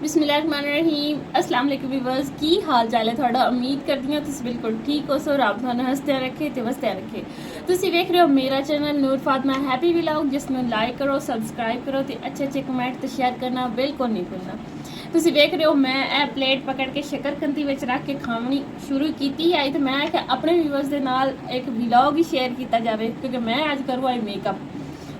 बिस्मिल्लाहिर्रहमानिर्रहीम अस्सलाम वालेकुम व्यूअर्स की हाल चाल है ਤੁਹਾਡਾ ਉਮੀਦ ਕਰਦੀ ਹਾਂ ਤੁਸੀਂ ਬਿਲਕੁਲ ਠੀਕ ਹੋ ਸੋ ਰੱਬ ਤੁਹਾਨੂੰ ਹੱਸਦਿਆਂ ਰੱਖੇ ਤੇ ਵਸਦਿਆਂ ਰੱਖੇ ਤੁਸੀਂ ਵੇਖ ਰਹੇ ਹੋ ਮੇਰਾ ਚੈਨਲ ਨੂਰ ਫਾਤਮਾ ਹੈਪੀ ਵਲੌਗ ਜਿਸ ਨੂੰ ਲਾਈਕ ਕਰੋ ਸਬਸਕ੍ਰਾਈਬ ਕਰੋ ਤੇ ਅੱਛੇ ਕਮੈਂਟ ਤੇ ਸ਼ੇਅਰ ਕਰਨਾ ਬਿਲਕੁਲ ਨਹੀਂ ਭੁੱਲਣਾ ਤੁਸੀਂ ਵੇਖ ਰਹੇ ਹੋ ਮੈਂ ਇਹ ਪਲੇਟ ਪਕੜ ਕੇ ਸ਼ੱਕਰਕੰਦੀ ਵਿੱਚ ਰੱਖ ਕੇ ਖਾਣੀ ਸ਼ੁਰੂ ਕੀਤੀ ਹੈ ਤੇ ਮੈਂ ਕਿ ਆਪਣੇ व्यूअर्स ਦੇ ਨਾਲ ਇੱਕ ਵਲੌਗ ਹੀ ਸ਼ੇਅਰ ਕੀਤਾ ਜਾਵੇ ਕਿਉਂਕਿ ਮੈਂ ਅੱਜ ਕਰਵਾਈ ਮੇਕਅਪ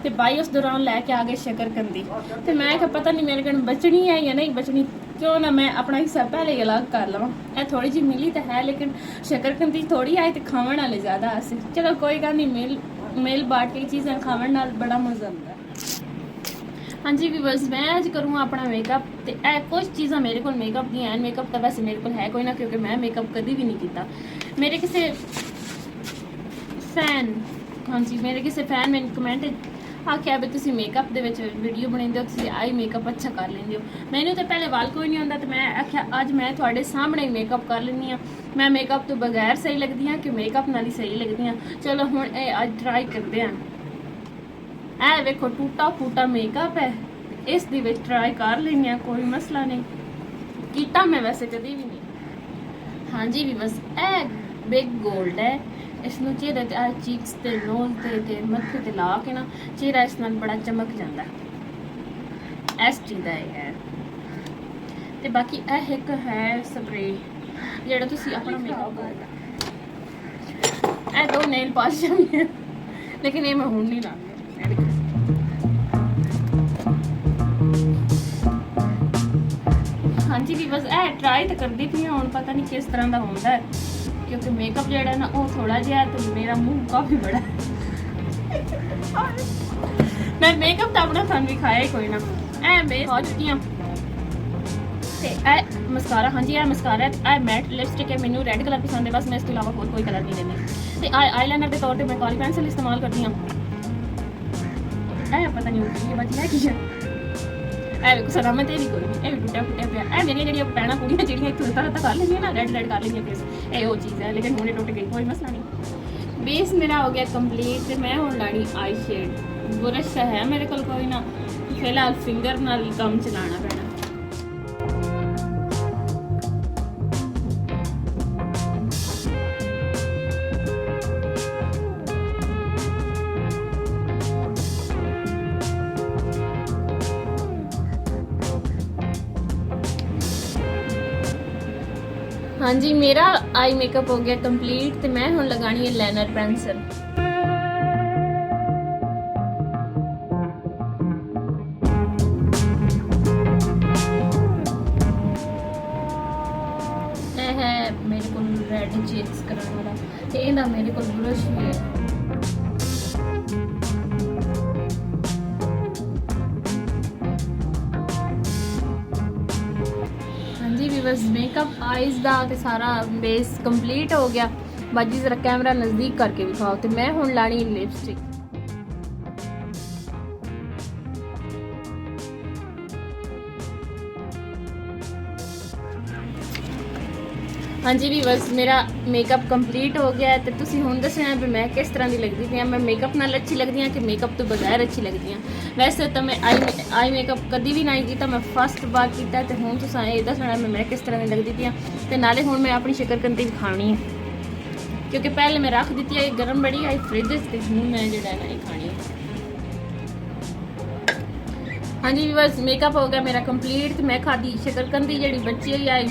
ਤੇ ਬਾਈ ਉਸ ਦੌਰਾਨ ਲੈ ਕੇ ਆ ਗਏ ਸ਼ੱਕਰਕੰਦੀ ਤੇ ਮੈਂ ਕਿ ਪਤਾ ਨਹੀਂ ਮੇਰੇ ਕੋਲ ਬਚਣੀ ਹੈ ਜਾਂ ਨਹੀਂ ਬਚਣੀ क्यों ना मैं अपना हिस्सा पहले ही अलग कर लवां ए थोड़ी जी मिली तो है लेकिन शक्करकंदी थोड़ी आई तो खावन वाले ज़्यादा आसे चलो कोई गल नहीं मिल बांट के चीज़ें खावन नाल बड़ा मज़ा आता है। हाँ जी व्यूअर्स मैं अज करूँ अपना मेकअप तो ए कुछ चीज़ां मेरे को मेकअप दी हैं मेकअप तो वैसे मेरे को है कोई ना क्योंकि मैं मेकअप कभी भी नहीं किया मेरे किसी फैन हाँ जी मेरे किसी फैन मैंने कमेंट आख्या भी तुम मेकअप के वीडियो बनाते हो तुम आई मेकअप अच्छा कर लेंगे हो मैंने तो पहले वाल कोई नहीं आता तो मैं आख्या अज मैं थोड़े सामने ही मेकअप कर लेनी हाँ मैं मेकअप तो बगैर सही लगती हाँ कि मेकअप नाल ही सही लगती हाँ चलो हुण अज ट्राई करते हैं ए वेखो टूटा फूटा मेकअप है इस दी विच ट्राई कर लेनी है कोई मसला नहीं कीता मैं वैसे कभी भी नहीं। हाँ जी भी बस ए बिग गोल्ड है इसनों चेहरे ते चीक्स ते नोज ते मत्थे ते ला के ना चेहरा इस नाल बड़ा चमक जाता है इस चीज़ का है ते बाकी यह एक है स्प्रे जेड़ा तुसी अपना मेकअप करदा ए दो नेल पास जाने लेकिन ये मैं हुण नहीं लानी हाँ जी भी बस ए ट्राई तो करदी पई हुण पता नहीं किस तरह का होंदा है क्योंकि मेकअप जो है ना वो थोड़ा जहा है तो मेरा मुंह काफ़ी बड़ा है मैं मेकअप तो अपना थानू दिखाया ही कोई ना ए मैं हो चुकी हूँ ए मस्कारा हाँ जी ए मस्कारा है ए मैट लिपस्टिक है मैनू रेड कलर पसंद है बस मैं इसके अलावा और कोई कलर नहीं लेनी तो आईलाइनर के तौर पर मैं काली पेंसिल इस्तेमाल करती हूँ पता नहीं ये बात है कि सर मैं तेरी कोई नहीं भी टुटिया फुटिया पिया ए मेरी जी भैन कुड़ियाँ जी इतों तरह कर लेंगी ना रेड रेड कर लेंगी फेस ये वो चीज़ है लेकिन हूँ टुट गई कोई मसला नहीं बेस मेरा हो गया कंप्लीट तो मैं हूँ लानी आई शेड बुरश है मेरे को कोई ना फिलहाल फिंगर नाल कम चलाना पैना हाँ जी मेरा आई मेकअप हो गया कंप्लीट तो मैं हुण लगानी है लाइनर पेंसिल है मेरे को रेड चेक्स कराने वाला तो इहदा मेरे को ब्रश भी है बस मेकअप आईज का तो सारा बेस कंप्लीट हो गया बाजी जरा कैमरा नज़दीक करके दिखाओ तो मैं हुण लानी लिपस्टिक हाँ जी भी बस मेरा मेकअप कंप्लीट हो गया है तो तुसी हुण दसना भी मैं किस तरह की लगती पई मैं मेकअप नाल अच्छी लगती हाँ कि मेकअप तो बगैर अच्छी लगती हाँ वैसे तो मैं आई मेकअप कभी भी नहीं किया मैं फस्ट बार किया तो हुण तुसां ये दसना मैं किस तरह की लगती पई हाँ तो नाले हुण मैं अपनी शक्करकंदी भी खानी है क्योंकि पहले मैं रख दी है गर्म बड़ी आई फ्रिज से हुण मैं जो है ना खानी है। हाँ जी बस मेकअप हो गया मेरा कंप्लीट तो मैं खाधी शक्करकंदी जी बची हुई आई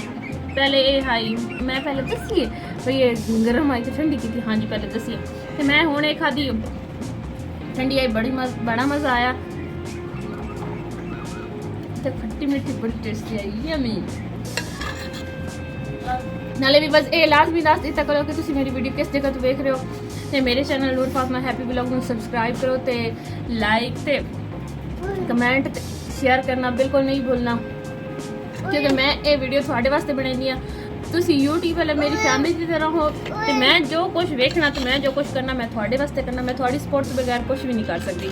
पहले ये हाई मैं पहले दसी भाई ये गर्म आई तो ठंडी की थी हाँ जी पहले दसी तो मैं हुणे खाधी ठंडी आई बड़ा मज़ा आया तो खट्टी मीठी बड़ी टेस्टी आई यम्मी नाले भी बस ये लाजमी दस दिता करो कि तुम मेरी वीडियो किस जगह तो देख रहे हो तो मेरे चैनल नूर फातमा हैप्पी व्लॉग को सबसक्राइब करो तो लाइक ते कमेंट ते शेयर करना बिल्कुल नहीं भूलना क्योंकि मैं ये वीडियो थोड़े वास्ते बनानी है तुसी यूट्यूब वाले मेरी फैमिली की तरह हो तो मैं जो कुछ वेखना तो मैं जो कुछ करना मैं थोड़े वास्ते करना मैं थोड़ी सपोर्ट बगैर कुछ भी नहीं कर सकती।